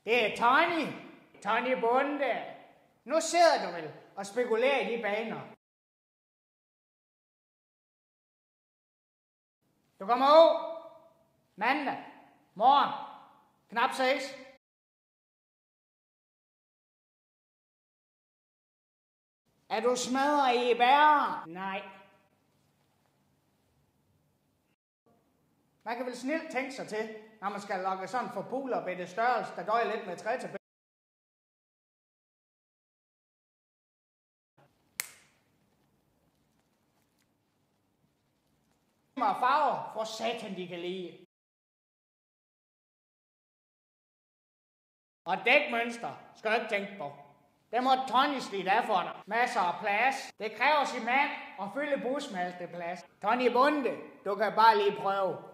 Det er Tony. Tony Bonde. Nu sidder du vel og spekulerer i de baner. Du kommer ud. Mandag. Morgen. Knap 6. Er du smadret i bærer? Nej. Man kan vel snilt tænke sig til, når man skal lokke sådan for puler ved det størrelse, der døjer lidt med træ til. Og farver, for satan de kan lide. Og dækmønster skal du ikke tænke på. Det må Tony slide af for dig. Masser af plads. Det kræver sin mand at fylde bus med alt det plads. Tony Bonde, du kan bare lige prøve.